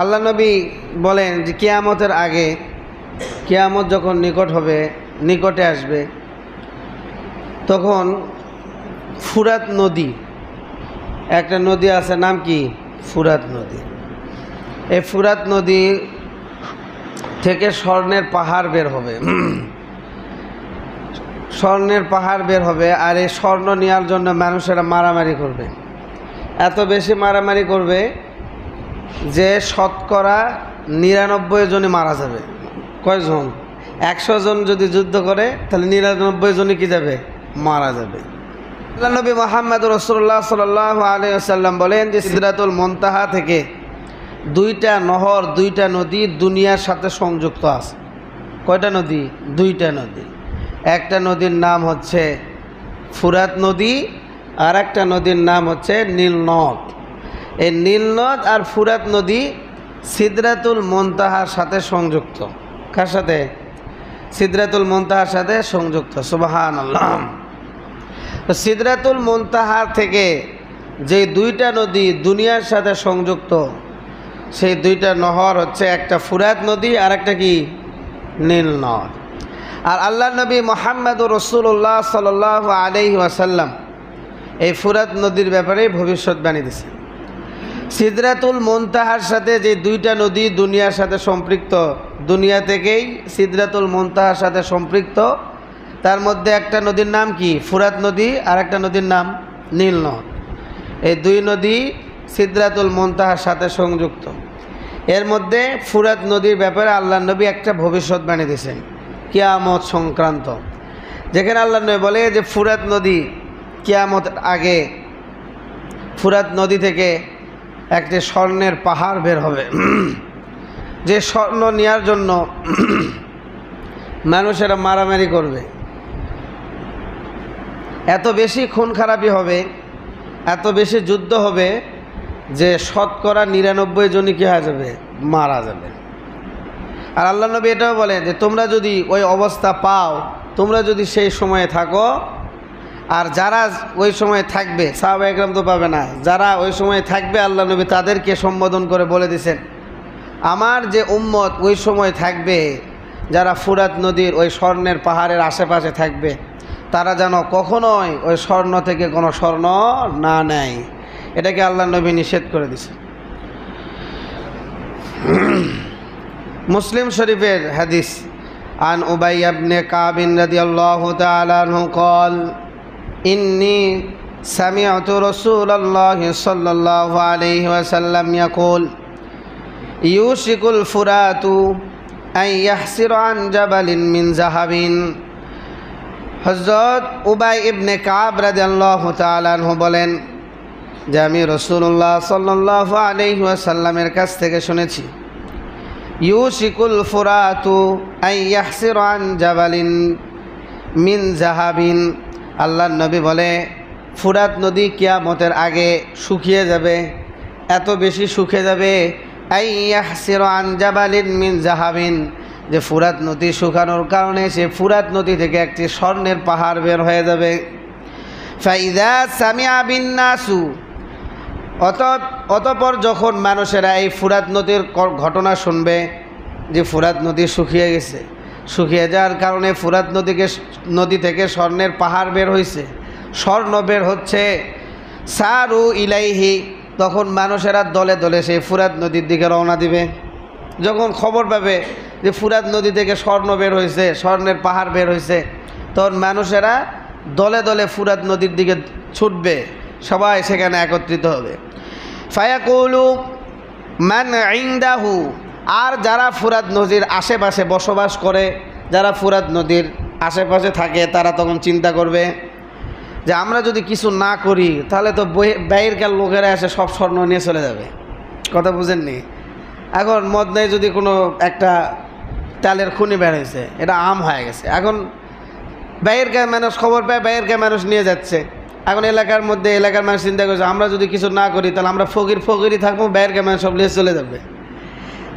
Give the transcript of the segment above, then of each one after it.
আল্লাহ নবী বলেন যে কিয়ামতের আগে, কিয়ামত যখন নিকটে আসবে, তখন ফুরাত নদী, একটা নদী আছে, নাম কি? ফুরাত নদী। এই ফুরাত নদী থেকে স্বর্ণের পাহাড় বের হবে, স্বর্ণের পাহাড় বের হবে। আর এই স্বর্ণ নেওয়ার জন্য মানুষেরা মারামারি করবে, এত বেশি মারামারি করবে যে শতকরা 99 জনই মারা যাবে। কয়জন? 100 জন যদি যুদ্ধ করে তাহলে 99 জনই কি যাবে? মারা যাবে। আল্লাহ নবী মুহাম্মদ রাসূলুল্লাহ সাল্লাল্লাহু আলাইহি ওয়াসাল্লাম বলেন যে সিদরাতুল মুনতাহা থেকে 2টা নহর, 2টা নদী দুনিয়ার সাথে সংযুক্ত আছে। কয়টা নদী? 2টা নদী। একটা নদীর নাম হচ্ছে ফুরাত নদী, আর একটা নদীর নাম হচ্ছে নীলনদ। এই নীলনদ আর ফুরাত নদী সিদরাতুল মুনতাহার সাথে সংযুক্ত। কার সাথে? সিদরাতুল মুনতাহার সাথে সংযুক্ত। সুবহানাল্লাহ। তো সিদরাতুল মুনতাহা থেকে যে 2টা নদী দুনিয়ার সাথে সংযুক্ত, সেই 2টা নহর হচ্ছে একটা ফুরাত নদী আর একটা কি? নীলনদ। আর আল্লাহ নবী মুহাম্মদুর রাসূলুল্লাহ সাল্লাল্লাহু আলাইহি ওয়াসাল্লাম এই ফুরাত নদীর ব্যাপারে ভবিষ্যৎবাণী দিয়েছেন। সিদরাতুল মুনতাহার সাথে যে 2টা নদী দুনিয়ার সাথে সম্পৃক্ত, দুনিয়া থেকেই সিদরাতুল মুনতাহার সাথে সম্পৃক্ত, তার মধ্যে একটা নদীর নাম কি? ফুরাত নদী, আর একটা নদীর নাম নীলনদ। এই 2 নদী সিদরাতুল মুনতাহার সাথে সংযুক্ত। এর মধ্যে ফুরাত নদীর ব্যাপারে আল্লাহ নবী একটা ভবিষ্যৎবাণী দিয়েছেন কিয়ামত সংক্রান্ত, যেখানে আল্লাহ নবী বলে যে ফুরাত নদী কিয়ামত আগে ফুরাত নদী থেকে একটি স্বর্ণের পাহাড় বের হবে, যে স্বর্ণ নেওয়ার জন্য মানুষেরা মারামারি করবে, এত বেশি খুন খারাপি হবে, এত বেশি যুদ্ধ হবে যে শতকরা 99 জনই কী হয়ে যাবে? মারা যাবে। আর আল্লাহ নবী এটাও বলেন যে তোমরা যদি ওই অবস্থা পাও, তোমরা যদি সেই সময়ে থাকো, আর যারা ওই সময় থাকবে, সাহাবায়ে কেরাম তো পাবে না, যারা ওই সময় থাকবে আল্লাহ নবী তাদেরকে সম্বোধন করে বলে দিয়েছেন, আমার যে উম্মত ওই সময় থাকবে, যারা ফুরাত নদীর ওই স্বর্ণের পাহাড়ের আশেপাশে থাকবে, তারা যেন কখনোই ওই স্বর্ণ থেকে কোনো স্বর্ণ না নেয়। এটাকে আল্লাহ নবী নিষেধ করে দিয়েছেন। মুসলিম শরীফের হাদিস, আন উবাই ইবনে কাব রাদিয়াল্লাহু তাআলা আনহু قال إني سمعت رسول الله صلى الله عليه وسلم يقول يوشك الفرات أن يحسر عن جبل من ذهب। হযরত উবাই ইবনে কাব রাদিয়াল্লাহু তাআলা আনহু বলেন যে আমি রাসূলুল্লাহ সাল্লাল্লাহু আলাইহি ওয়াসাল্লামের কাছ থেকে শুনেছি, ইউশিকুল ফুরাতু আন ইয়াহসির আন জাবালিন মিন যাহাবিন। আল্লাহর নবী বলে ফুরাত নদী কিয়ামতের আগে শুকিয়ে যাবে, এত বেশি শুকিয়ে যাবে, আন ইয়াহসির আন জাবালিন মিন যাহাবিন, যে ফুরাত নদী শুকানোর কারণে সে ফুরাত নদী থেকে একটি স্বর্ণের পাহাড় বের হয়ে যাবে। ফাইদা সামিআ বিন নাসু, অতঃপর যখন মানুষেরা এই ফুরাত নদীর ঘটনা শুনবে যে ফুরাত নদী শুকিয়ে গেছে, শুকিয়ে যাওয়ার কারণে ফুরাত নদী থেকে স্বর্ণের পাহাড় বের হয়েছে, স্বর্ণ বের হচ্ছে, সারু ইলাইহি, তখন মানুষেরা দলে দলে সেই ফুরাত নদীর দিকে রওনা দিবে। যখন খবর পাবে যে ফুরাত নদী থেকে স্বর্ণ বের হয়েছে, স্বর্ণের পাহাড় বের হয়েছে, তখন মানুষেরা দলে দলে ফুরাত নদীর দিকে ছুটবে, সবাই সেখানে একত্রিত হবে। ফায়াকুলু মান ইনদাহু, আর যারা ফুরাত নদীর আশেপাশে বসবাস করে, যারা ফুরাত নদীর আশেপাশে থাকে, তারা তখন চিন্তা করবে যে আমরা যদি কিছু না করি তাহলে তো বাইরের লোকেরা এসে সব স্বর্ণ নিয়ে চলে যাবে। কথা বুঝেননি? এখন মদনায় যদি কোনো একটা তেলের খুনি বের হয়েছে, এটা আম হয়ে গেছে, এখন বাইরের মানুষ খবর পায়, বাইরের মানুষ নিয়ে যাচ্ছে। এখন এলাকার মানুষ চিন্তা করছে আমরা যদি কিছু না করি তাহলে আমরা ফকিরই থাকবো, বাইরের মানুষ সব নিয়ে চলে যাবে।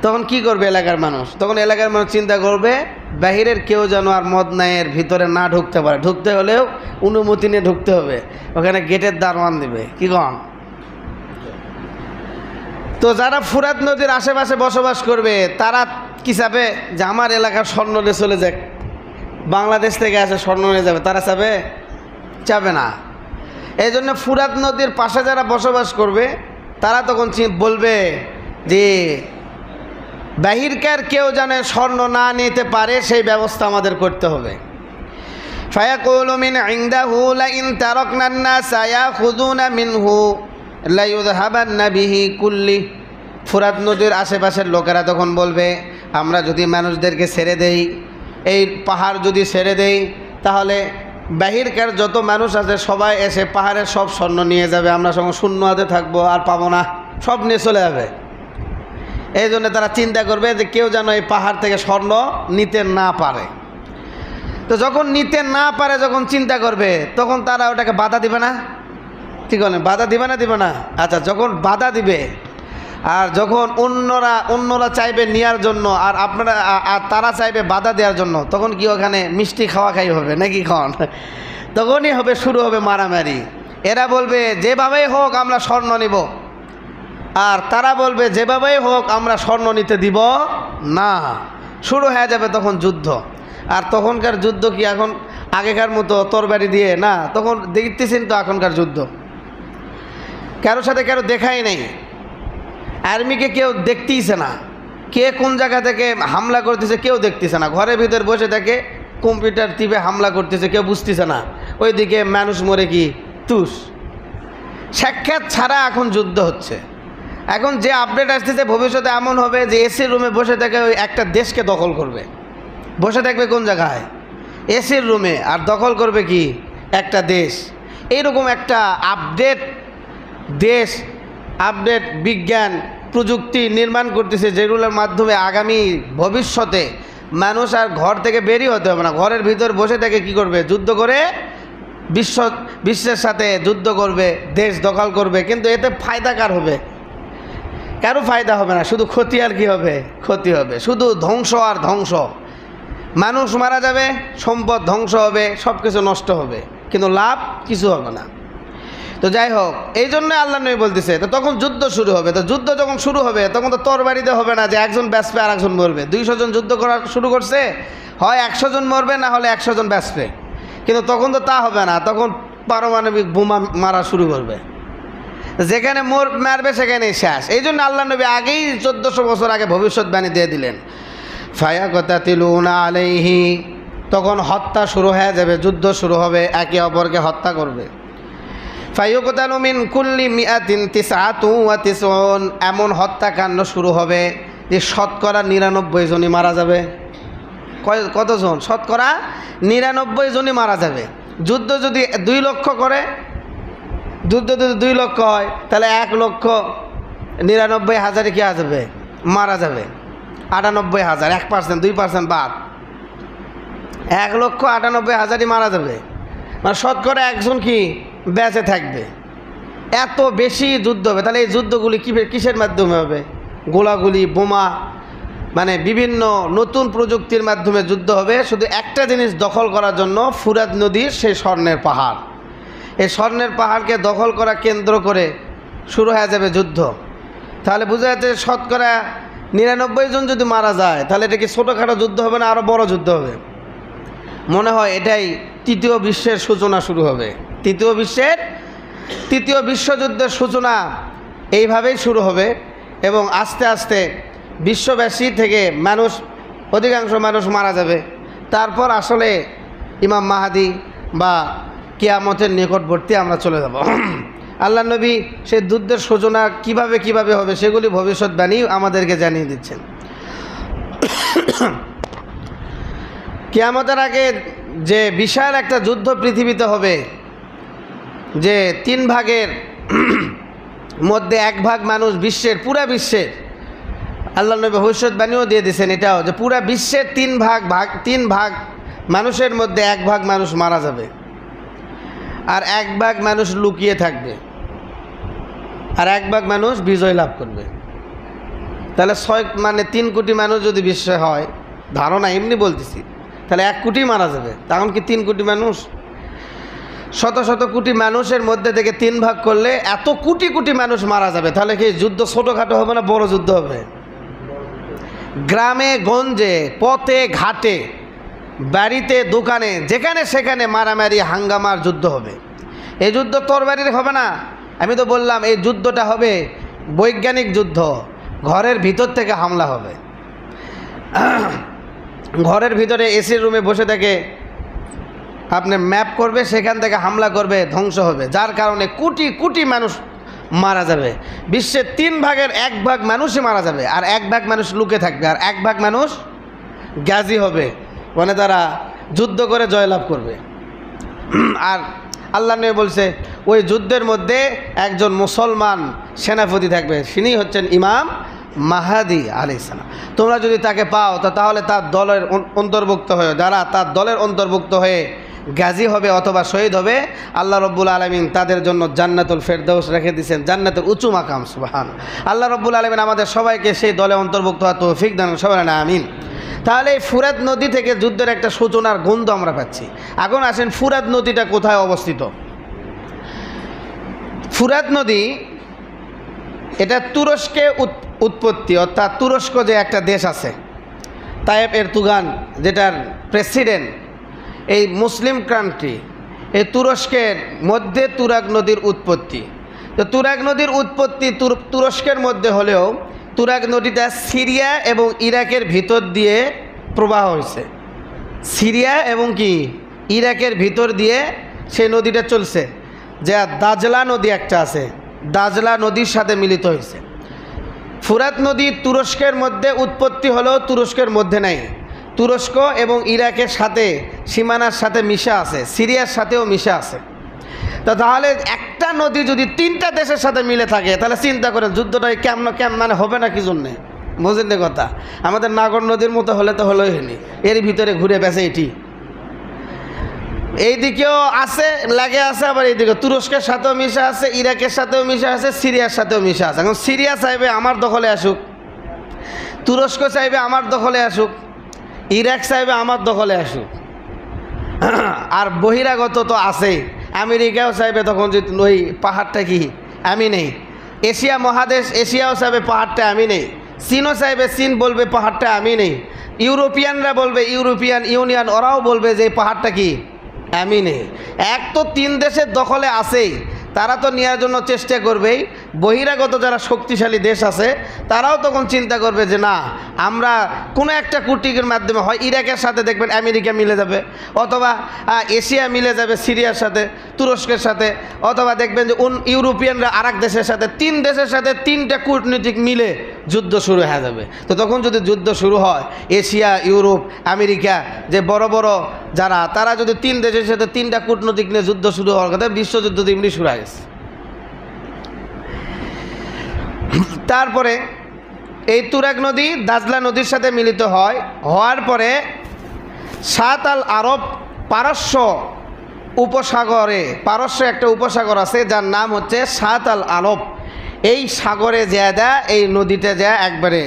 তখন কি করবে এলাকার মানুষ? তখন এলাকার মানুষ চিন্তা করবে বাহিরের কেউ যেন আর মদনায়ের ভিতরে না ঢুকতে পারে, ঢুকতে হলেও অনুমতি নিয়ে ঢুকতে হবে, ওখানে গেটের দারোয়ান দিবে। কি কন? তো যারা ফুরাত নদীর আশেপাশে বসবাস করবে তারা কি চাবে যে আমার এলাকার স্বর্ণ নিয়ে চলে যাক, বাংলাদেশ থেকে আসে স্বর্ণ নিয়ে যাবে, তারা চাবে না। এই জন্য ফুরাত নদীর পাশে যারা বসবাস করবে তারা তখন বলবে যে বাহিরকার কেউ যেন স্বর্ণ না নিতে পারে সেই ব্যবস্থা আমাদের করতে হবে। ফায়াকুলু মিন ইনদাহু লা ইন তারাকনা আন-নাসা ইয়াখুযুনা মিনহু লা ইযহাবান্না বিহি কুল্লি। ফুরাত নদীর আশেপাশের লোকেরা তখন বলবে আমরা যদি মানুষদেরকে ছেড়ে দেই, এই পাহাড় যদি ছেড়ে দেই, তাহলে বাহিরকার যত মানুষ আছে সবাই এসে পাহাড়ের সব স্বর্ণ নিয়ে যাবে, আমরা সঙ্গে শূন্য হাতে থাকবো, আর পাবো না, সব নিয়ে চলে যাবে। এই জন্য তারা চিন্তা করবে যে কেউ যেন এই পাহাড় থেকে স্বর্ণ নিতে না পারে। তো যখন নিতে না পারে, যখন চিন্তা করবে, তখন তারা ওটাকে বাধা দিবে না? ঠিক বলেন, বাধা দিবে না? দিবে না? আচ্ছা, যখন বাধা দিবে আর যখন অন্যরা চাইবে নেওয়ার জন্য আর আপনারা আর তারা চাইবে বাধা দেওয়ার জন্য, তখন কি ওখানে মিষ্টি খাই হবে নাকি খাওয়ান? তখনই হবে, শুরু হবে মারামারি। এরা বলবে যেভাবেই হোক আমরা স্বর্ণ নিব, আর তারা বলবে যেভাবেই হোক আমরা স্বর্ণ নিতে দিব না। শুরু হয়ে যাবে তখন যুদ্ধ। আর তখনকার যুদ্ধ কি এখন আগেকার মতো তরবারি দিয়ে না, তখন দেখতেছেন তো এখনকার যুদ্ধ কারোর সাথে কারো দেখাই নেই, আর্মিকে কেউ দেখতেইছে না, কে কোন জায়গা থেকে হামলা করতেছে কেউ দেখতেছে না, ঘরের ভিতর বসে থাকে কম্পিউটার টিপে হামলা করতেছে, কেউ বুঝতেছে না, ওইদিকে মানুষ মরে কি তুষ। সাক্ষাৎ ছাড়া এখন যুদ্ধ হচ্ছে। এখন যে আপডেট আসতেছে ভবিষ্যতে এমন হবে যে এসির রুমে বসে থেকে ওই একটা দেশকে দখল করবে, বসে থাকবে কোন জায়গায়? এসির রুমে, আর দখল করবে কি একটা দেশ। এইরকম একটা আপডেট দেশ, আপডেট বিজ্ঞান প্রযুক্তি নির্মাণ করতেছে, যেগুলোর মাধ্যমে আগামী ভবিষ্যতে মানুষ আর ঘর থেকে বেরিয়ে হতে হবে না, ঘরের ভিতর বসে থেকে কি করবে? যুদ্ধ করে বিশ্বের সাথে যুদ্ধ করবে, দেশ দখল করবে। কিন্তু এতে ফায়দা কার হবে? কারো ফায়দা হবে না, শুধু ক্ষতি আর কি হবে? ক্ষতি হবে, শুধু ধ্বংস আর ধ্বংস। মানুষ মারা যাবে, সম্পদ ধ্বংস হবে, সব কিছু নষ্ট হবে, কিন্তু লাভ কিছু হবে না। তো যাই হোক, এই জন্য আল্লাহ নবী বলতেছে তো তখন যুদ্ধ শুরু হবে। তো যুদ্ধ যখন শুরু হবে তখন তো তরবারিতে হবে না যে একজন বাঁচবে আর একজন মরবে। 200 জন যুদ্ধ করা শুরু করছে, হয় 100 জন মরবে, না হলে 100 জন বাঁচবে। কিন্তু তখন তো তা হবে না, তখন পারমাণবিক বোমা মারা শুরু করবে, যেখানে মারবে সেখানেই শেষ। এই জন্য আল্লাহ নবী আগেই 1400 বছর আগে ভবিষ্যৎবাণী দিয়ে দিলেন, ফায়াকাতাতিলুনা আলাইহি। তখন হত্যা শুরু হয়ে যাবে, যুদ্ধ শুরু হবে, একে অপরকে হত্যা করবে। ফায়ুকতালু মিন কুল্লি মিআতিন তিসআতু ওয়া তিসউন। এমন হত্যাকাণ্ড শুরু হবে যে শতকরা 99 জনই মারা যাবে। কতজন? শতকরা 99 জনই মারা যাবে। যুদ্ধ যদি 2 লক্ষ করে, যুদ্ধ যদি 2 লক্ষ হয়, তাহলে 1,99,000 কি আসবে? মারা যাবে। 98,000, 1%, 2% বাদ, 1,98,000ই মারা যাবে। মানে শতকরা একজন কি বেঁচে থাকবে। এত বেশি যুদ্ধ হবে। তাহলে এই যুদ্ধগুলি কিসের মাধ্যমে হবে? গোলাগুলি, বোমা, মানে বিভিন্ন নতুন প্রযুক্তির মাধ্যমে যুদ্ধ হবে, শুধু একটা জিনিস দখল করার জন্য, ফুরাত নদীর সেই স্বর্ণের পাহাড়। এই স্বর্ণের পাহাড়কে দখল করা কেন্দ্র করে শুরু হয়ে যাবে যুদ্ধ। তাহলে বোঝা যাচ্ছে শতকরা 99 জন যদি মারা যায়, তাহলে এটা কি ছোটোখাটো যুদ্ধ হবে না আরও বড় যুদ্ধ হবে? মনে হয় এটাই তৃতীয় বিশ্বের সূচনা শুরু হবে। তৃতীয় বিশ্বযুদ্ধের সূচনা এইভাবেই শুরু হবে, এবং আস্তে আস্তে বিশ্ববাসী থেকে অধিকাংশ মানুষ মারা যাবে। তারপর আসলে ইমাম মাহাদি বা কিয়ামতের নিকটবর্তী আমরা চলে যাব। আল্লাহ নবী সেই যুদ্ধের সূচনা কিভাবে হবে সেগুলি ভবিষ্যৎবাণী আমাদেরকে জানিয়ে দিচ্ছেন। কিয়ামতের আগে যে বিশাল একটা যুদ্ধ পৃথিবীতে হবে, যে 3 ভাগের মধ্যে 1 ভাগ মানুষ পুরা বিশ্বের, আল্লাহ নবী ভবিষ্যৎবাণীও দিয়ে দিয়েছেন এটাও, যে পুরা বিশ্বের 3 ভাগ মানুষের মধ্যে 1 ভাগ মানুষ মারা যাবে, আর 1 ভাগ মানুষ লুকিয়ে থাকবে, আর 1 ভাগ মানুষ বিজয় লাভ করবে। তাহলে 3 কোটি মানুষ যদি বিশ্বে হয়, ধারণা এমনি বলতেছি, তাহলে 1 কোটি মারা যাবে। তখন কি 3 কোটি মানুষ? শত শত কোটি মানুষের মধ্যে থেকে 3 ভাগ করলে এত কোটি কোটি মানুষ মারা যাবে, তাহলে কি যুদ্ধ ছোটোখাটো হবে না বড় যুদ্ধ হবে? গ্রামে গঞ্জে, পথে ঘাটে, বাড়িতে দোকানে, যেখানে সেখানে মারামারি হাঙ্গামার যুদ্ধ হবে। এই যুদ্ধ তরবারির হবে না। আমি তো বললাম এই যুদ্ধটা হবে বৈজ্ঞানিক যুদ্ধ। ঘরের ভিতর থেকে হামলা হবে। ঘরের ভিতরে এসির রুমে বসে থেকে আপনি ম্যাপ করবে, সেখান থেকে হামলা করবে, ধ্বংস হবে, যার কারণে কোটি কোটি মানুষ মারা যাবে। বিশ্বের 3 ভাগের 1 ভাগ মানুষই মারা যাবে, আর 1 ভাগ মানুষ লুকে থাকবে, আর 1 ভাগ মানুষ গাজী হবে, মানে তারা যুদ্ধ করে জয়লাভ করবে। আর আল্লাহ নবী বলছে ওই যুদ্ধের মধ্যে একজন মুসলমান সেনাপতি থাকবে, তিনি হচ্ছেন ইমাম মাহাদি আলাইহিস সালাম। তোমরা যদি তাকে পাও তাহলে তার দলের অন্তর্ভুক্ত হয়ে, যারা তার দলের অন্তর্ভুক্ত হয়ে গাজী হবে অথবা শহীদ হবে, আল্লাহ রব্বুল আলামিন তাদের জন্য জান্নাতুল ফেরদাউস রেখে দিয়েছেন, জান্নাতের উঁচু মাকাম। সুবহানাল্লাহ। আল্লাহ রব্বুল আলামিন আমাদের সবাইকে সেই দলে অন্তর্ভুক্ত হওয়ার তৌফিক দান, সবাই না আমিন। তাহলে এই ফুরাত নদী থেকে যুদ্ধের একটা সূচনার গন্ধ আমরা পাচ্ছি। এখন আসেন ফুরাত নদীটা কোথায় অবস্থিত? ফুরাত নদী এটা তুরস্কে উৎপত্তি, অর্থাৎ তুরস্ক যে একটা দেশ আছে, তায়েব এরদোগান যেটার প্রেসিডেন্ট, এই মুসলিম কান্ট্রি, এই তুরস্কের মধ্যে তুরাগ নদীর উৎপত্তি। তো তুরাগ নদীর উৎপত্তি তুরস্কের মধ্যে হলেও তুরাগ নদীটা সিরিয়া এবং ইরাকের ভিতর দিয়ে প্রবাহ হয়েছে। সিরিয়া এবং কি ইরাকের ভিতর দিয়ে সেই নদীটা চলছে। যে দাজলা নদী একটা আছে, দাজলা নদীর সাথে মিলিত হয়েছে। ফুরাত নদী তুরস্কের মধ্যে উৎপত্তি হলেও তুরস্কের মধ্যে নাই, তুরস্ক এবং ইরাকের সাথে সীমানার সাথে মিশা আছে, সিরিয়ার সাথেও মিশা আছে। তাহলে একটা নদী যদি 3টা দেশের সাথে মিলে থাকে, তাহলে চিন্তা করেন যুদ্ধটাই কেমন মানে হবে না কি জন্যে? বুঝলেন না কথা? আমাদের নাগর নদীর মতো হলে তো হলোই হয়নি, এর ভিতরে ঘুরে বেঁচে এটি এইদিকেও আছে, লাগে আছে, আবার এইদিকে তুরস্কের সাথেও মিশা আছে, ইরাকের সাথেও মিশা আছে, সিরিয়ার সাথেও মিশা আছে। এখন সিরিয়া চাইবে আমার দখলে আসুক, তুরস্ক চাইবে আমার দখলে আসুক, ইরাক চাইবে আমার দখলে আসুক, আর বহিরাগত তো আছেই। আমেরিকাও চাইবে তখন যে ওই পাহাড়টা কি আমি নেই, এশিয়া মহাদেশ এশিয়াও চাইবে পাহাড়টা আমি নেই, চীনও চাইবে, চীন বলবে পাহাড়টা আমি নেই, ইউরোপিয়ানরা বলবে, ইউরোপিয়ান ইউনিয়ন ওরাও বলবে যে এই পাহাড়টা কি আমি নেই। এক তো 3 দেশের দখলে আছেই, তারা তো নেওয়ার জন্য চেষ্টা করবেই। বহিরাগত যারা শক্তিশালী দেশ আছে তারাও তখন চিন্তা করবে যে না, আমরা কোনো একটা কূটনীতির মাধ্যমে হয় ইরাকের সাথে দেখবেন আমেরিকা মিলে যাবে, অথবা এশিয়া মিলে যাবে সিরিয়ার সাথে, তুরস্কের সাথে, অথবা দেখবেন যে ইউরোপিয়ানরা আরেক দেশের সাথে, 3 দেশের সাথে 3টা কূটনীতিক মিলে যুদ্ধ শুরু হয়ে যাবে। তো তখন যদি যুদ্ধ শুরু হয়, এশিয়া, ইউরোপ, আমেরিকা যে বড় বড় যারা, তারা যদি 3 দেশের সাথে 3টা কূটনীতিক নিয়ে যুদ্ধ শুরু হওয়ার কথা, বিশ্বযুদ্ধ এমনি শুরু হয়ে গেছে। তারপরে এই তুরাগ নদী দাজলা নদীর সাথে মিলিত হওয়ার পরে 7 আল আরব পারস্য উপসাগরে, পারস্য একটা উপসাগর আছে যার নাম হচ্ছে 7 আল আরব। এই সাগরে যা এই নদীতে যা একবারে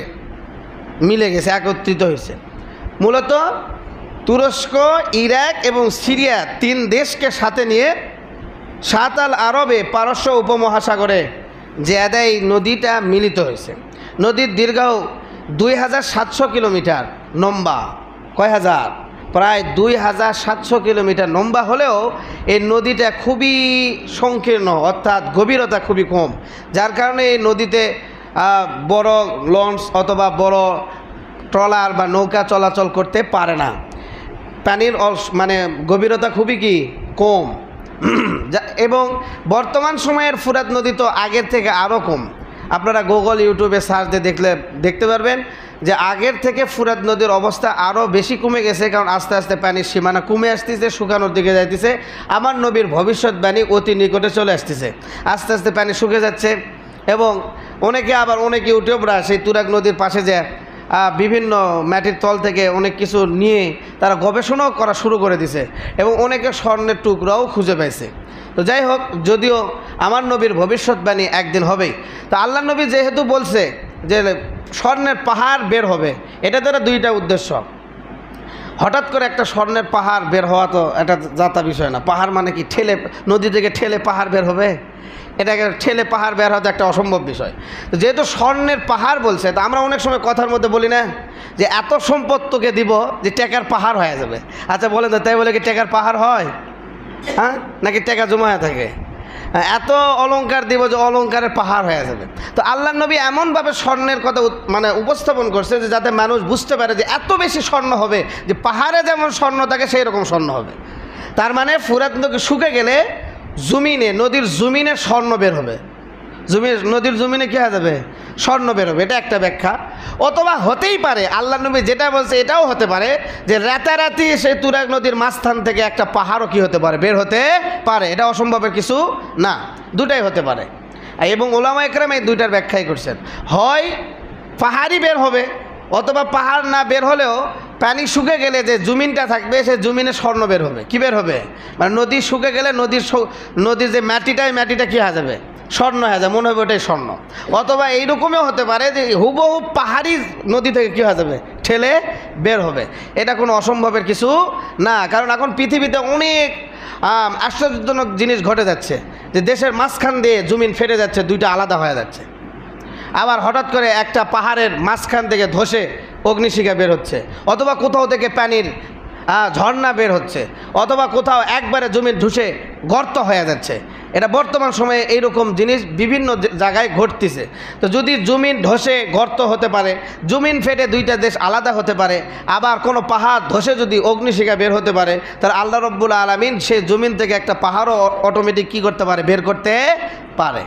মিলে গেছে, একত্রিত হয়েছে। মূলত তুরস্ক, ইরাক এবং সিরিয়া 3 দেশকে সাথে নিয়ে 7 আল আরবে পারস্য উপমহাসাগরে যে এই নদীটা মিলিত হয়েছে। নদীর দীর্ঘ 2700 কিলোমিটার লম্বা, কয় হাজার, প্রায় 2700 কিলোমিটার লম্বা হলেও এই নদীটা খুবই সংকীর্ণ, অর্থাৎ গভীরতা খুবই কম, যার কারণে এই নদীতে বড় লঞ্চ অথবা বড় ট্রলার বা নৌকা চলাচল করতে পারে না। পানির মানে গভীরতা খুবই কি কম। এবং বর্তমান সময়ের ফুরাত নদী তো আগের থেকে আরও কম। আপনারা গুগল ইউটিউবে সার্চ দিয়ে দেখতে পারবেন যে আগের থেকে ফুরাত নদীর অবস্থা আরও বেশি কমে গেছে, কারণ আস্তে আস্তে পানির সীমানা কমে আসতেছে, শুকানোর দিকে যাইতেছে। আমার নবীর ভবিষ্যৎবাণী অতি নিকটে চলে আসতেছে, আস্তে আস্তে পানি শুকে যাচ্ছে। এবং অনেকে ইউটিউবরা সেই তুরাগ নদীর পাশে যায় বিভিন্ন মাটির তল থেকে অনেক কিছু নিয়ে তারা গবেষণাও করা শুরু করে দিছে, এবং অনেকে স্বর্ণের টুকরাও খুঁজে পাইছে। তো যাই হোক, যদিও আমার নবীর ভবিষ্যৎবাণী একদিন হবেই, তো আল্লাহ নবী যেহেতু বলছে যে স্বর্ণের পাহাড় বের হবে, এটা দ্বারা 2টা উদ্দেশ্য। হঠাৎ করে একটা স্বর্ণের পাহাড় বের হওয়া তো এটা যাতা বিষয় না। পাহাড় মানে কি ঠেলে, নদী থেকে ঠেলে পাহাড় বের হবে? এটাকে ঠেলে পাহাড় বের হওয়া তো একটা অসম্ভব বিষয়। তো যেহেতু স্বর্ণের পাহাড় বলছে, তো আমরা অনেক সময় কথার মধ্যে বলি না যে এত সম্পদ তোকে দিব যে টাকার পাহাড় হয়ে যাবে। আচ্ছা বলেন তো, তাই বলে কি টাকার পাহাড় হয়? হ্যাঁ, নাকি টাকা জমা হয়ে থাকে? এত অলংকার দিব যে অলংকারের পাহাড় হয়ে যাবে। তো আল্লাহ নবী এমনভাবে স্বর্ণের কথা মানে উপস্থাপন করছে যে যাতে মানুষ বুঝতে পারে যে এত বেশি স্বর্ণ হবে যে পাহাড়ে যেমন স্বর্ণ থাকে সেই রকম স্বর্ণ হবে। তার মানে ফুরাত নদী শুকে গেলে জমিনে, নদীর জমিনে স্বর্ণ বের হবে। নদীর জমিনে কী হয়ে যাবে? স্বর্ণ বের হবে। এটা একটা ব্যাখ্যা। অথবা হতেই পারে আল্লাহ নবী যেটা বলছে এটাও হতে পারে যে রাতারাতি সেই তুরাগ নদীর মাঝখান থেকে একটা পাহাড়ও কি হতে পারে? বের হতে পারে। এটা অসম্ভবের কিছু না, দুটাই হতে পারে। এবং ওলামা একরাম এই দুইটার ব্যাখ্যাই করছেন। হয় পাহাড়ই বের হবে, অথবা পাহাড় না বের হলেও পানি শুকে গেলে যে জমিনটা থাকবে সে জমিনে স্বর্ণ বের হবে। কি বের হবে? মানে নদী শুকে গেলে নদীর যে মাটিটা কী হয়ে যাবে? স্বর্ণ হয়ে যায়, মনে হবে ওটাই স্বর্ণ। অথবা এইরকমও হতে পারে যে হুবহু পাহাড়ি নদী থেকে কী হয়ে যাবে? ঠেলে বের হবে। এটা কোনো অসম্ভবের কিছু না। কারণ এখন পৃথিবীতে অনেক আশ্চর্যজনক জিনিস ঘটে যাচ্ছে যে দেশের মাঝখান দিয়ে জমিন ফেটে যাচ্ছে, দুইটা আলাদা হয়ে যাচ্ছে। আবার হঠাৎ করে একটা পাহাড়ের মাঝখান থেকে ধসে অগ্নিশিখা বের হচ্ছে, অথবা কোথাও থেকে পানির ঝর্ণা বের হচ্ছে, অথবা কোথাও একবারে জমিন ধসে গর্ত হয়ে যাচ্ছে। এটা বর্তমান সময়ে এইরকম জিনিস বিভিন্ন জায়গায় ঘটতেছে। তো যদি জমিন ধসে গর্ত হতে পারে, জমিন ফেটে দুইটা দেশ আলাদা হতে পারে, আবার কোনো পাহাড় ধসে যদি অগ্নিশিখা বের হতে পারে, তাহলে আল্লাহ রব্বুল আলামিন সেই জমিন থেকে একটা পাহাড়ও অটোমেটিক কী করতে পারে? বের করতে পারে।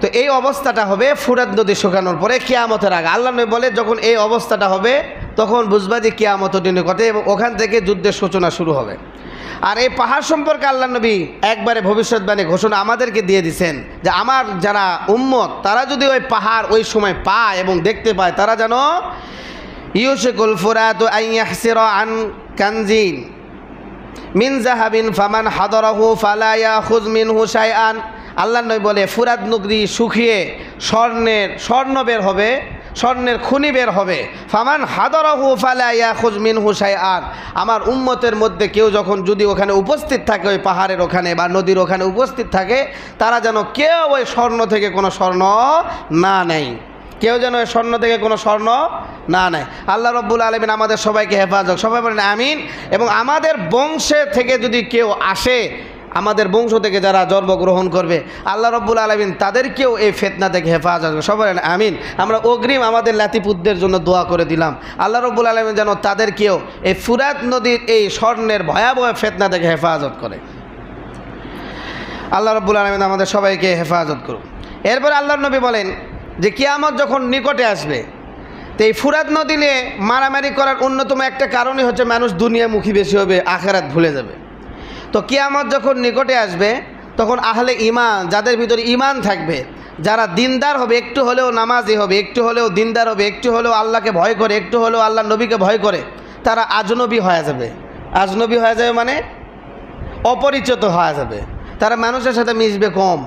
তো এই অবস্থাটা হবে ফুরাত নদী শুকানোর পরে কিয়ামতের আগে। আল্লাহ নবী বলে যখন এই অবস্থাটা হবে তখন বুঝবা যে কিয়ামতের দিনের কথা, এবং ওখান থেকে যুদ্ধের সূচনা শুরু হবে। আর এই পাহাড় সম্পর্কে আল্লাহ নবী একবারে ভবিষ্যৎবাণী ঘোষণা আমাদেরকে দিয়ে দিয়েছেন যে আমার যারা উম্মত তারা যদি ওই পাহাড় ওই সময় পায় এবং দেখতে পায়, তারা যেন ইউশিকুল ফুরাতু আন ইয়াহসিরা আন কানজিন মিন যাহাবিন ফামান হাদারাহু ফালা ইয়াখুয মিনহু শাইআন। আল্লাহ নবী বলে ফুরাত নদী শুকিয়ে স্বর্ণ বের হবে, স্বর্ণের খনি বের হবে। ফামান হাদারাহু ফালা ইয়াখুয মিনহু শাইআন। আমার উম্মতের মধ্যে কেউ যখন যদি ওখানে উপস্থিত থাকে, ওই পাহাড়ের ওখানে বা নদীর ওখানে উপস্থিত থাকে, তারা যেন কেউ ওই স্বর্ণ থেকে কোনো স্বর্ণ না নেয়। কেউ যেন ওই স্বর্ণ থেকে কোনো স্বর্ণ না নেয়। আল্লাহ রব্বুল আলামিন আমাদের সবাইকে হেফাজত, সবাই বলেন আমিন। এবং আমাদের বংশে থেকে যদি কেউ আসে, আমাদের বংশ থেকে যারা জন্মগ্রহণ করবে, আল্লাহ রব্বুল আলামিন তাদেরকেও এই ফিতনা থেকে হেফাজত, সবাই বলেন আমিন। আমরা অগ্রিম আমাদের লাতিপুতদের জন্য দোয়া করে দিলাম, আল্লাহ রব্বুল আলামিন যেন তাদেরকেও এই ফুরাত নদীর এই স্বর্ণের ভয়াবহ ফিতনা থেকে হেফাজত করে। আল্লাহ রব্বুল আলামিন আমাদের সবাইকে হেফাজত করুন। এরপর আল্লাহ নবী বলেন যে কিয়ামত যখন নিকটে আসবে, তো এই ফুরাত নদী নিয়ে মারামারি করার অন্যতম একটা কারণই হচ্ছে মানুষ দুনিয়ামুখী বেশি হবে, আখিরাত ভুলে যাবে। তো কিয়ামত যখন নিকটে আসবে তখন আহলে ঈমান, যাদের ভিতরে ঈমান থাকবে, যারা দিনদার হবে, একটু হলেও নামাজি হবে, একটু হলেও দিনদার হবে, একটু হলেও আল্লাহকে ভয় করে, একটু হলেও আল্লাহ নবীকে ভয় করে, তারা আজনবী হয়ে যাবে। আজনবী হয়ে যাবে মানে অপরিচিত হয়ে যাবে। তারা মানুষের সাথে মিশবে কম,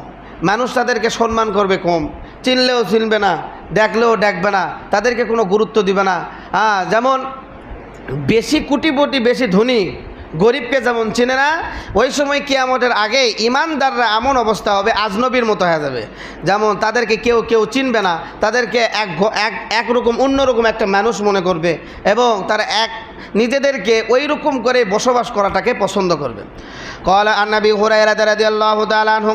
মানুষ তাদেরকে সম্মান করবে কম, চিনলেও চিনবে না, দেখলেও দেখবে না, তাদেরকে কোনো গুরুত্ব দিবে না। যেমন বেশি কোটিপতি বেশি ধনী গরিবকে যেমন চিনে না, ওই সময় কিয়ামতের আগে ইমানদাররা এমন অবস্থা হবে আজনবীর মতো হয়ে যাবে। যেমন তাদেরকে কেউ চিনবে না, তাদেরকে একরকম অন্যরকম একটা মানুষ মনে করবে, এবং তারা নিজেদেরকে ওই রকম করে বসবাস করাটাকে পছন্দ করবে। ক্বালা আন নবী হুরায়রা রাদিয়াল্লাহু তাআলা আনহু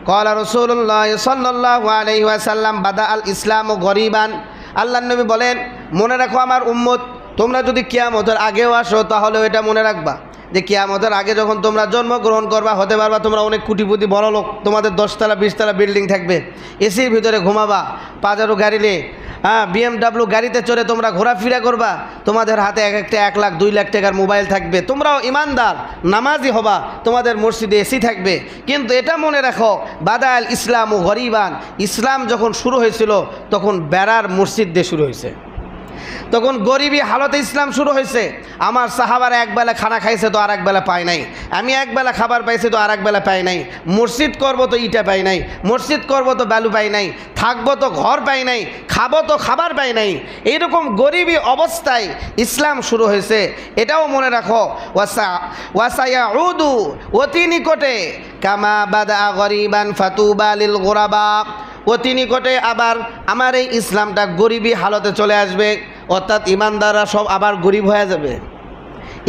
ক্বালা রাসূলুল্লাহ সাল্লাল্লাহু আলাইহি ওয়াসাল্লাম বাদা আল ইসলামু গরিবান। আল্লাহর নবী বলেন, মনে রাখো আমার উম্মত, তোমরা যদি কিয়ামতের আগেও আসো তাহলে এটা মনে রাখবা যে কিয়ামতের আগে যখন তোমরা জন্মগ্রহণ করবা, হতে পারবা তোমরা অনেক কোটিপতি বড় লোক, তোমাদের 10তলা 20তলা বিল্ডিং থাকবে, এসির ভিতরে ঘুমাবা, পাজারো গাড়ি নিয়ে, BMW গাড়িতে চড়ে তোমরা ঘোরাফেরা করবা, তোমাদের হাতে একটা 1 লাখ 2 লাখ টাকার মোবাইল থাকবে, তোমরাও ইমানদার নামাজি হবা, তোমাদের মসজিদে এসি থাকবে। কিন্তু এটা মনে রাখো, বাদাল ইসলামু গরিবান, ইসলাম যখন শুরু হয়েছিল তখন বেড়ার মসজিদ দিয়ে শুরু হয়েছে। তখন গরিবী হালতে ইসলাম শুরু হয়েছে। আমার সাহাবার একবেলা খানা খাইছে তো আর একবেলা পায় নাই, আমি একবেলা খাবার পাইছি তো আর একবেলা পাই নাই, মসজিদ করবো তো ইটা পাই নাই, মসজিদ করবো তো বালু পাই নাই, থাকবো তো ঘর পাই নাই, খাবো তো খাবার পাই নাই। এইরকম গরিবী অবস্থায় ইসলাম শুরু হয়েছে। এটাও মনে রাখো, ওয়াসায়াউদু অতি নিকটে কামা বাদা গরিবান ফাতুবা লিল গুরাবা, অতি নিকটে আবার আমার এই ইসলামটা গরিবী হালতে চলে আসবে। অর্থাৎ ইমানদাররা সব আবার গরিব হয়ে যাবে,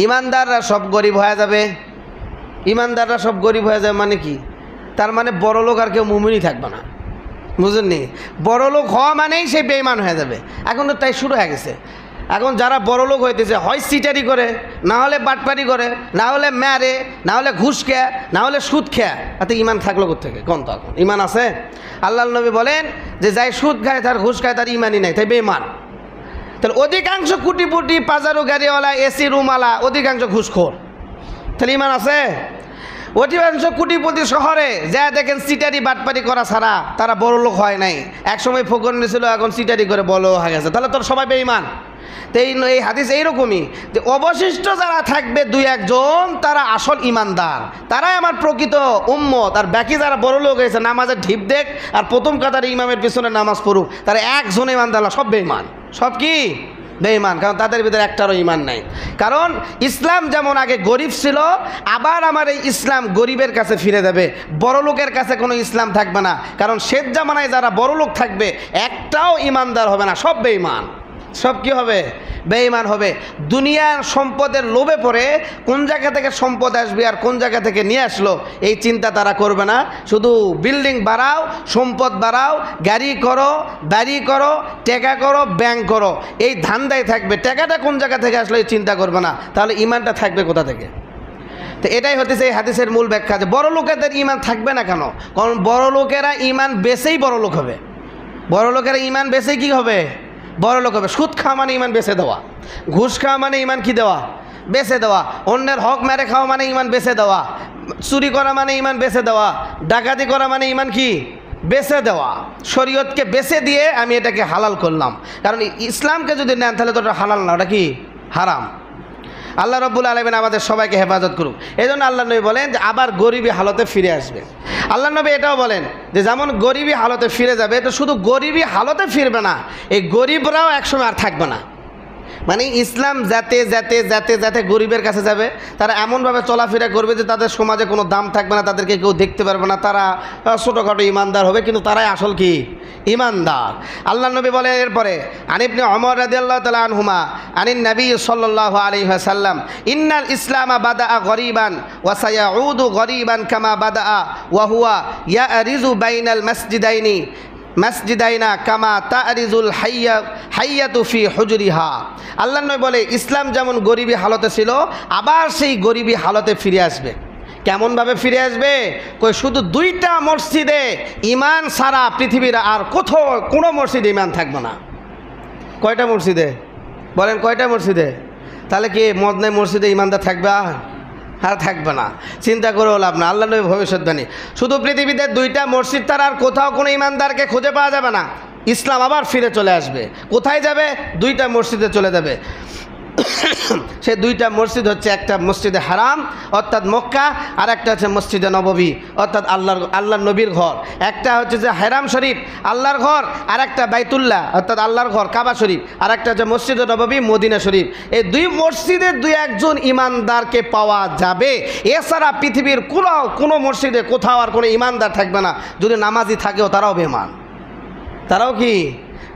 ইমানদাররা সব গরিব হয়ে যাবে। ইমানদাররা সব গরিব হয়ে যাবে মানে কি? তার মানে বড় লোক আর কেউ মুমিনই থাকবে না, বুঝলেননি? বড় লোক হওয়া মানেই সে বেঈমান হয়ে যাবে। এখন তো তাই শুরু হয়ে গেছে। এখন যারা বড় লোক হইতেছে হয় সিটারি করে, না হলে বাটপারি করে, না হলে ম্যারে, না হলে ঘুষ খেয়া, না হলে সুদ খেয়া। এত ইমান থাকলো কোথেকে? কোন তো এখন ইমান আছে? আল্লাহ নবী বলেন যে যাই সুদ খায় তার ঘুষ খায় তার ইমানই নাই, তাই বেঈমান। তাহলে অধিকাংশ কোটিপতি পাজারো গাড়িওয়ালা এসি রুমওয়ালা অধিকাংশ ঘুষখোর, তাহলে ইমান আছে? অধিকাংশ কোটিপতি শহরে যা দেখেন সিটারি বাটপারি করা ছাড়া তারা বড় লোক হয় নাই। একসময় ফকর ছিল, এখন সিটারি করে বড় হয়ে গেছে, তাহলে তোর সবাই বেঈমান। তো এই হাদিস এইরকমই যে অবশিষ্ট যারা থাকবে দুই একজন তারা আসল ইমানদার, তারাই আমার প্রকৃত উম্মত। আর বাকি যারা বড় লোক হয়েছে নামাজের ঢিপ দেখ আর প্রথম কাতারে ইমামের পিছনে নামাজ পড়ুক, তারা একজন ইমানদার, সব বেঈমান, সব কি বেঈমান। কারণ তাদের ভিতরে একটারও ইমান নাই। কারণ ইসলাম যেমন আগে গরিব ছিল, আবার আমার এই ইসলাম গরিবের কাছে ফিরে যাবে, বড় লোকের কাছে কোনো ইসলাম থাকবে না। কারণ শেষ জামানায় যারা বড় লোক থাকবে একটাও ইমানদার হবে না, সব বেঈমান। সব কি হবে? বেঈমান হবে। দুনিয়ার সম্পদের লোভে পড়ে কোন জায়গা থেকে সম্পদ আসবে আর কোন জায়গা থেকে নিয়ে আসলো এই চিন্তা তারা করবে না। শুধু বিল্ডিং বাড়াও, সম্পদ বাড়াও, গাড়ি করো, বাড়ি করো, টাকা করো, ব্যাংক করো, এই ধান্দায় থাকবে। টাকাটা কোন জায়গা থেকে আসলো এই চিন্তা করবে না। তাহলে ইমানটা থাকবে কোথা থেকে? তো এটাই হতেছে এই হাদিসের মূল ব্যাখ্যা যে বড় লোকেদের ইমান থাকবে না কেন? কারণ বড় লোকেরা ইমান বেচেই বড় লোক হবে। বড় লোকেরা ইমান বেচেই কি হবে? বড় লোক হবে। সুদ খাওয়া মানে ইমান বেচে দেওয়া, ঘুষ খাওয়া মানে ইমান কি দেওয়া? বেচে দেওয়া। অন্যের হক মেরে খাওয়া মানে ইমান বেচে দেওয়া, চুরি করা মানে ইমান বেচে দেওয়া, ডাকাতি করা মানে ইমান কি? বেচে দেওয়া। শরীয়তকে বেচে দিয়ে আমি এটাকে হালাল করলাম। কারণ ইসলামকে যদি নেন তাহলে তো ওটা হালাল না, ওটা কি? হারাম। আল্লাহ রাব্বুল আলামিন আমাদের সবাইকে হেফাজত করুক। এই জন্য আল্লাহ নবী বলেন যে আবার গরিবী হালতে ফিরে আসবে। আল্লাহ নবী এটাও বলেন যে যেমন গরিবী হালতে ফিরে যাবে, তো শুধু গরিবী হালতে ফিরবে না, এই গরিবরাও একসময় আর থাকবে না। মানে ইসলাম যাতে যাতে যাতে যাতে গরিবের কাছে যাবে, তারা এমনভাবে চলাফেরা করবে যে তাদের সমাজে কোনো দাম থাকবে না, তাদেরকে কেউ দেখতে পারবে না, তারা ছোটোখাটো ইমানদার হবে, কিন্তু তারাই আসল কি? ইমানদার। আল্লাহ নবী বলেন এরপরে আনিবনে ওমর রাদিয়াল্লাহু তাআলা আনহুমা আনিন নবী সাল্লাল্লাহু আলাইহি ওয়াসাল্লাম ইন্নাল ইসলামা বাদাআ গরিবান ওয়া সায়াউদু গরিবান কামা বাদাআ ওয়া হুয়া ইয়ারিজু বাইনাল মাসজিদাইনা কামা তারিজুল হাইয়াতু ফি হুজরিহা। আল্লাহ নবী বলে ইসলাম যেমন গরিবী হালতে ছিল আবার সেই গরিবী হালতে ফিরে আসবে। কেমনভাবে ফিরে আসবে? কই শুধু দুইটা মসজিদে ইমান সারা পৃথিবীর আর কোথাও কোনো মসজিদে ইমান থাকবে না। কয়টা মসজিদে? বলেন কয়টা মসজিদে? তাহলে কি মদনাই মসজিদে ইমানদার থাকবে? আর থাকবে না। চিন্তা করেও লাভ না। আল্লাহ নবী ভবিষ্যৎবাণী, শুধু পৃথিবীতে দুইটা মসজিদ তার আর কোথাও কোনো ইমানদারকে খুঁজে পাওয়া যাবে না। ইসলাম আবার ফিরে চলে আসবে। কোথায় যাবে? দুইটা মসজিদে চলে যাবে। সে দুইটা মসজিদ হচ্ছে একটা মসজিদে হারাম অর্থাৎ মক্কা, আর একটা হচ্ছে মসজিদে নববী অর্থাৎ আল্লাহর নবীর ঘর। একটা হচ্ছে যে হারাম শরীফ আল্লাহর ঘর, আর একটা বাইতুল্লাহ অর্থাৎ আল্লাহর ঘর কাবা শরীফ, আর একটা হচ্ছে মসজিদে নববী মদিনা শরীফ। এই দুই মসজিদে দুই একজন ইমানদারকে পাওয়া যাবে। এছাড়া পৃথিবীর কোনো মসজিদে কোথাও আর কোনো ইমানদার থাকবে না। যদি নামাজি থাকেও তারাও বেঈমান, তারাও কি?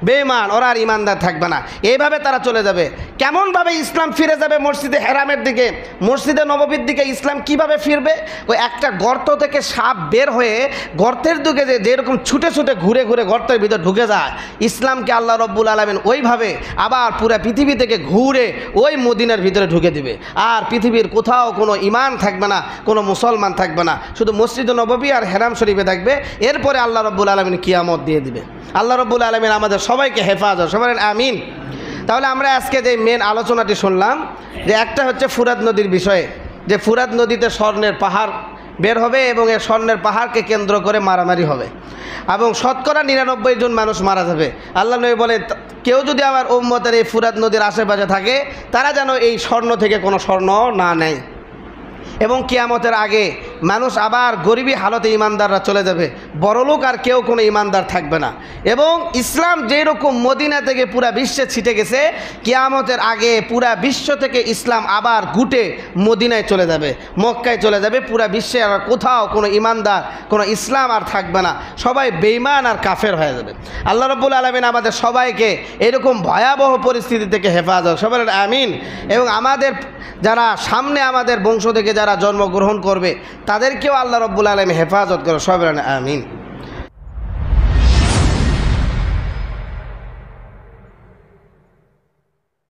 বেঈমান। ওরা আর ইমানদার থাকবে না। এইভাবে তারা চলে যাবে। কেমনভাবে ইসলাম ফিরে যাবে মসজিদে হারামের দিকে, মসজিদে নববীর দিকে? ইসলাম কিভাবে ফিরবে? ওই একটা গর্ত থেকে সাপ বের হয়ে গর্তের দিকে যেরকম ছুটে ছুটে ঘুরে ঘুরে গর্তের ভিতরে ঢুকে যায়, ইসলামকে আল্লাহ রব্বুল আলামিন ওইভাবে আবার পুরো পৃথিবী থেকে ঘুরে ওই মদিনার ভিতরে ঢুকে দিবে। আর পৃথিবীর কোথাও কোনো ইমান থাকবে না, কোনো মুসলমান থাকবে না, শুধু মসজিদে নববী আর হারাম শরীফে থাকবে। এরপরে আল্লাহ রব্বুল আলামিন কিয়ামত দিয়ে দিবে। আল্লাহ রব্বুল আলামিন আমাদের সবাইকে হেফাজত, সবাই আমিন। তাহলে আমরা আজকে যে মেন আলোচনাটি শুনলাম যে একটা হচ্ছে ফুরাত নদীর বিষয়ে, যে ফুরাত নদীতে স্বর্ণের পাহাড় বের হবে এবং এই স্বর্ণের পাহাড়কে কেন্দ্র করে মারামারি হবে এবং শতকরা 99 জন মানুষ মারা যাবে। আল্লাহ নবী বলে কেউ যদি আমার উম্মতের এই ফুরাত নদীর আশেপাশে থাকে তারা যেন এই স্বর্ণ থেকে কোনো স্বর্ণ না নেয়। এবং কিয়ামতের আগে মানুষ আবার গরিবী হালতে ইমানদাররা চলে যাবে, বড়লোক আর কেউ কোনো ইমানদার থাকবে না। এবং ইসলাম যেই রকম মদিনা থেকে পুরা বিশ্বে ছিটে গেছে, কিয়ামতের আগে পুরা বিশ্ব থেকে ইসলাম আবার গুটে মদিনায় চলে যাবে, মক্কায় চলে যাবে। পুরা বিশ্বে আর কোথাও কোনো ইমানদার, কোনো ইসলাম আর থাকবে না, সবাই বেঈমান আর কাফের হয়ে যাবে। আল্লাহ রাব্বুল আলামিন আমাদের সবাইকে এরকম ভয়াবহ পরিস্থিতি থেকে হেফাজত, সবাই আমিন। এবং আমাদের যারা সামনে আমাদের বংশ থেকে যারা জন্মগ্রহণ করবে তাদেরকেও আল্লাহ রাব্বুল আলামিন হেফাজত করে, সবাই আমিন।